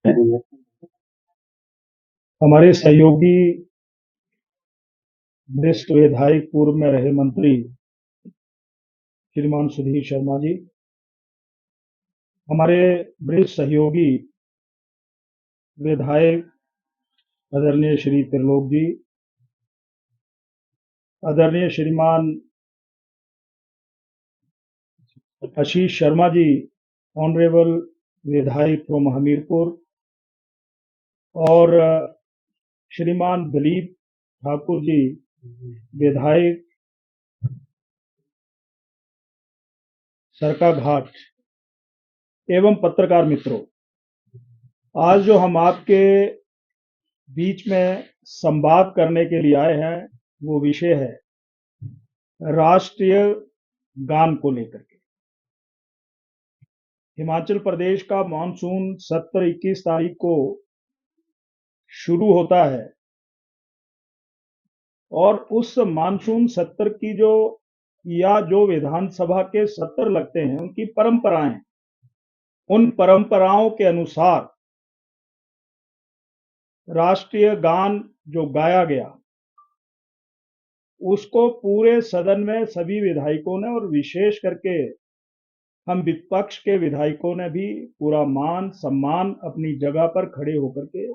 हमारे सहयोगी वरिष्ठ विधायक पूर्व में रहे मंत्री श्रीमान सुधीर शर्मा जी, हमारे वरिष्ठ सहयोगी विधायक आदरणीय श्री त्रिलोक जी, आदरणीय श्रीमान आशीष शर्मा जी, ऑनरेबल विधायक फ्रॉम हमीरपुर, और श्रीमान दिलीप ठाकुर जी, विधायक सरका घाट, एवं पत्रकार मित्रों, आज जो हम आपके बीच में संवाद करने के लिए आए हैं वो विषय है राष्ट्रीय गान को लेकर के। हिमाचल प्रदेश का मानसून 17-21 तारीख को शुरू होता है और उस मानसून सत्र की जो विधानसभा के सत्र लगते हैं उनकी परंपराएं, उन परंपराओं के अनुसार राष्ट्रीय गान जो गाया गया उसको पूरे सदन में सभी विधायकों ने और विशेष करके हम विपक्ष के विधायकों ने भी पूरा मान सम्मान अपनी जगह पर खड़े होकर के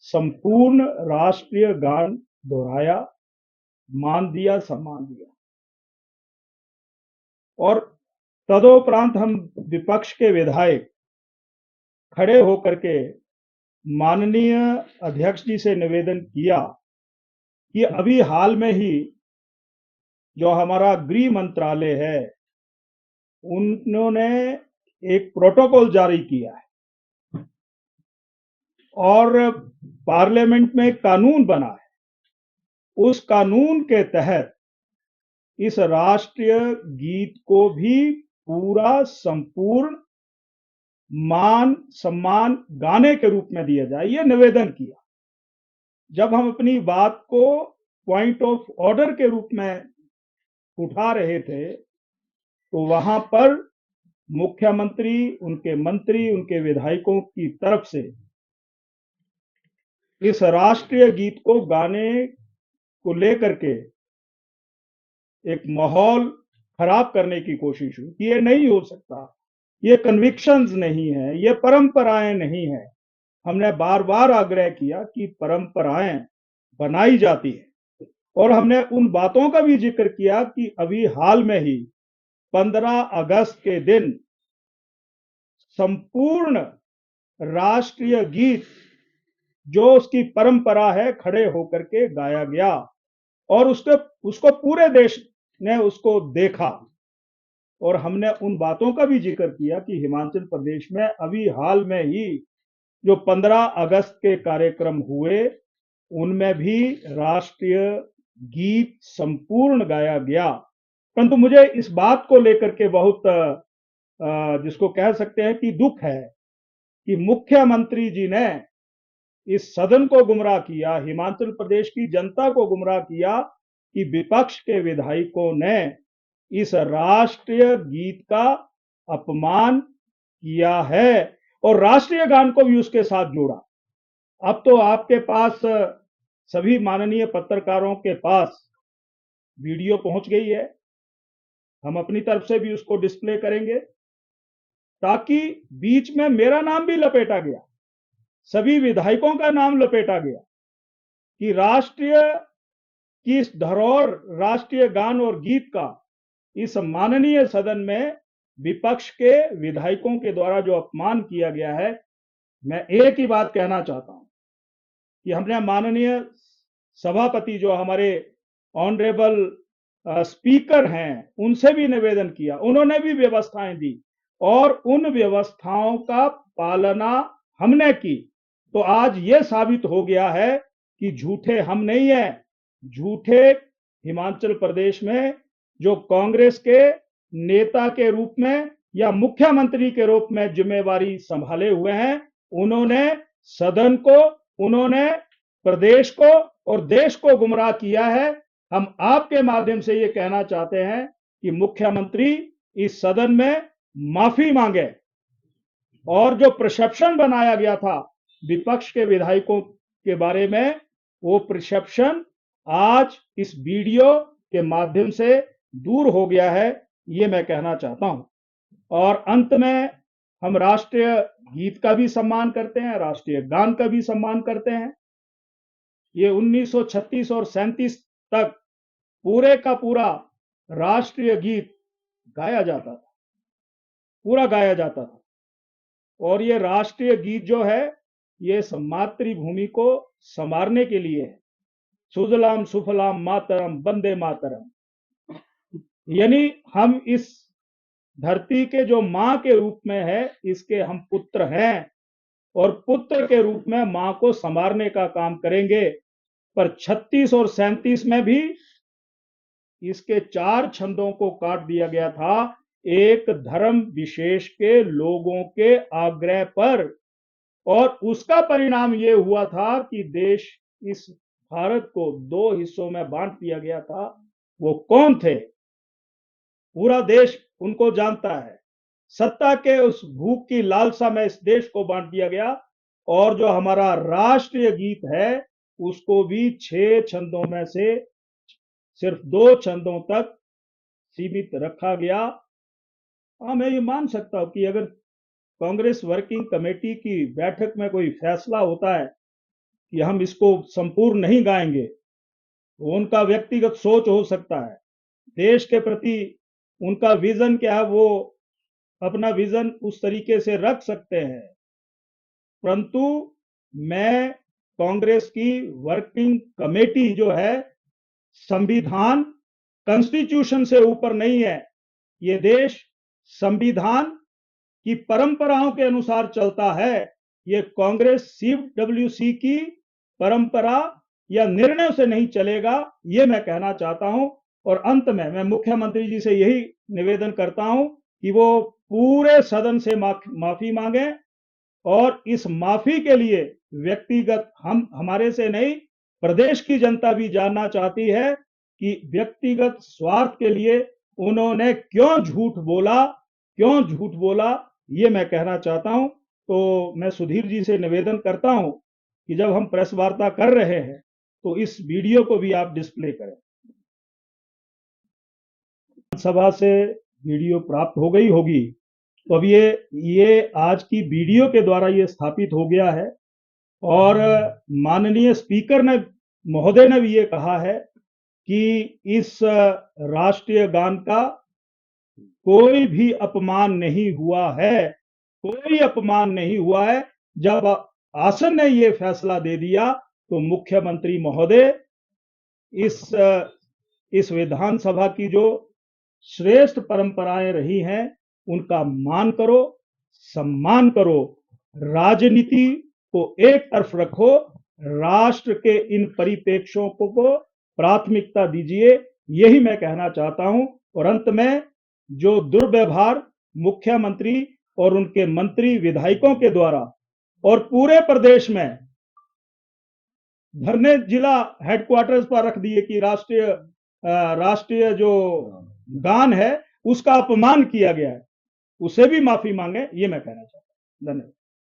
संपूर्ण राष्ट्रीय गान दोहराया, मान दिया, सम्मान दिया। और तदोपरांत हम विपक्ष के विधायक खड़े होकर के माननीय अध्यक्ष जी से निवेदन किया कि अभी हाल में ही जो हमारा गृह मंत्रालय है उन्होंने एक प्रोटोकॉल जारी किया है और पार्लियामेंट में कानून बना है। उस कानून के तहत इस राष्ट्रीय गीत को भी पूरा संपूर्ण मान सम्मान गाने के रूप में दिया जाए, ये निवेदन किया। जब हम अपनी बात को पॉइंट ऑफ ऑर्डर के रूप में उठा रहे थे तो वहां पर मुख्यमंत्री, उनके मंत्री, उनके विधायकों की तरफ से इस राष्ट्रीय गीत को गाने को लेकर के एक माहौल खराब करने की कोशिश हुई। ये नहीं हो सकता, ये कन्विक्शंस नहीं है, ये परंपराएं नहीं है। हमने बार बार आग्रह किया कि परंपराएं बनाई जाती है और हमने उन बातों का भी जिक्र किया कि अभी हाल में ही 15 अगस्त के दिन संपूर्ण राष्ट्रीय गीत जो उसकी परंपरा है खड़े होकर के गाया गया और उसको पूरे देश ने उसको देखा। और हमने उन बातों का भी जिक्र किया कि हिमाचल प्रदेश में अभी हाल में ही जो 15 अगस्त के कार्यक्रम हुए उनमें भी राष्ट्रीय गीत संपूर्ण गाया गया। परंतु मुझे इस बात को लेकर के बहुत जिसको कह सकते हैं कि दुख है कि मुख्यमंत्री जी ने इस सदन को गुमराह किया, हिमाचल प्रदेश की जनता को गुमराह किया कि विपक्ष के विधायकों ने इस राष्ट्रीय गीत का अपमान किया है और राष्ट्रीय गान को भी उसके साथ जोड़ा। अब तो आपके पास सभी माननीय पत्रकारों के पास वीडियो पहुंच गई है, हम अपनी तरफ से भी उसको डिस्प्ले करेंगे ताकि बीच में मेरा नाम भी लपेटा गया, सभी विधायकों का नाम लपेटा गया कि राष्ट्रीय की इस धरोहर राष्ट्रीय गान और गीत का इस माननीय सदन में विपक्ष के विधायकों के द्वारा जो अपमान किया गया है। मैं एक ही बात कहना चाहता हूं कि हमने माननीय सभापति जो हमारे ऑनरेबल स्पीकर हैं उनसे भी निवेदन किया, उन्होंने भी व्यवस्थाएं दी और उन व्यवस्थाओं का पालना हमने की। तो आज ये साबित हो गया है कि झूठे हम नहीं है, झूठे हिमाचल प्रदेश में जो कांग्रेस के नेता के रूप में या मुख्यमंत्री के रूप में जिम्मेवारी संभाले हुए हैं, उन्होंने सदन को, उन्होंने प्रदेश को और देश को गुमराह किया है। हम आपके माध्यम से ये कहना चाहते हैं कि मुख्यमंत्री इस सदन में माफी मांगे। और जो परसेप्शन बनाया गया था विपक्ष के विधायकों के बारे में, वो परसेप्शन आज इस वीडियो के माध्यम से दूर हो गया है, ये मैं कहना चाहता हूं। और अंत में हम राष्ट्रीय गीत का भी सम्मान करते हैं, राष्ट्रीय गान का भी सम्मान करते हैं। ये 1936 और 37 तक पूरे का पूरा राष्ट्रीय गीत गाया जाता था, पूरा गाया जाता था। और ये राष्ट्रीय गीत जो है, ये मातृभूमि को संवारने के लिए है। सुजलाम सुफलाम मातरम वंदे मातरम, यानी हम इस धरती के जो मां के रूप में है, इसके हम पुत्र हैं और पुत्र के रूप में मां को संवारने का काम करेंगे। पर 36 और 37 में भी इसके 4 छंदों को काट दिया गया था, एक धर्म विशेष के लोगों के आग्रह पर। और उसका परिणाम ये हुआ था कि देश, इस भारत को 2 हिस्सों में बांट दिया गया था। वो कौन थे? पूरा देश उनको जानता है। सत्ता के उस भूख की लालसा में इस देश को बांट दिया गया। और जो हमारा राष्ट्रीय गीत है, उसको भी 6 छंदों में से सिर्फ 2 छंदों तक सीमित रखा गया। हाँ, मैं ये मान सकता हूं कि अगर कांग्रेस वर्किंग कमेटी की बैठक में कोई फैसला होता है कि हम इसको संपूर्ण नहीं गाएंगे, तो उनका व्यक्तिगत सोच हो सकता है, देश के प्रति उनका विजन क्या है, वो अपना विजन उस तरीके से रख सकते हैं। परंतु मैं कांग्रेस की वर्किंग कमेटी जो है, संविधान कॉन्स्टिट्यूशन से ऊपर नहीं है। ये देश संविधान की परंपराओं के अनुसार चलता है। ये कांग्रेस सीडब्ल्यूसी की परंपरा या निर्णय से नहीं चलेगा, ये मैं कहना चाहता हूं। और अंत में मैं मुख्यमंत्री जी से यही निवेदन करता हूं कि वो पूरे सदन से माफी मांगे। और इस माफी के लिए व्यक्तिगत हमारे से नहीं, प्रदेश की जनता भी जानना चाहती है कि व्यक्तिगत स्वार्थ के लिए उन्होंने क्यों झूठ बोला, ये मैं कहना चाहता हूं। तो मैं सुधीर जी से निवेदन करता हूं कि जब हम प्रेस वार्ता कर रहे हैं तो इस वीडियो को भी आप डिस्प्ले करें। सभा से वीडियो प्राप्त हो गई होगी, तो अब ये आज की वीडियो के द्वारा ये स्थापित हो गया है। और माननीय स्पीकर ने महोदय ने भी ये कहा है कि इस राष्ट्रीय गान का कोई भी अपमान नहीं हुआ है, कोई अपमान नहीं हुआ है। जब आसन ने ये फैसला दे दिया तो मुख्यमंत्री महोदय इस विधानसभा की जो श्रेष्ठ परंपराएं रही हैं, उनका मान करो, सम्मान करो, राजनीति को एक तरफ रखो, राष्ट्र के इन परिप्रेक्ष्यों को प्राथमिकता दीजिए, यही मैं कहना चाहता हूं। और अंत में जो दुर्व्यवहार मुख्यमंत्री और उनके मंत्री विधायकों के द्वारा और पूरे प्रदेश में धरने जिला हेडक्वार्टर्स पर रख दिए कि राष्ट्रीय जो गान है उसका अपमान किया गया है, उसे भी माफी मांगे, ये मैं कहना चाहता हूं। धन्यवाद।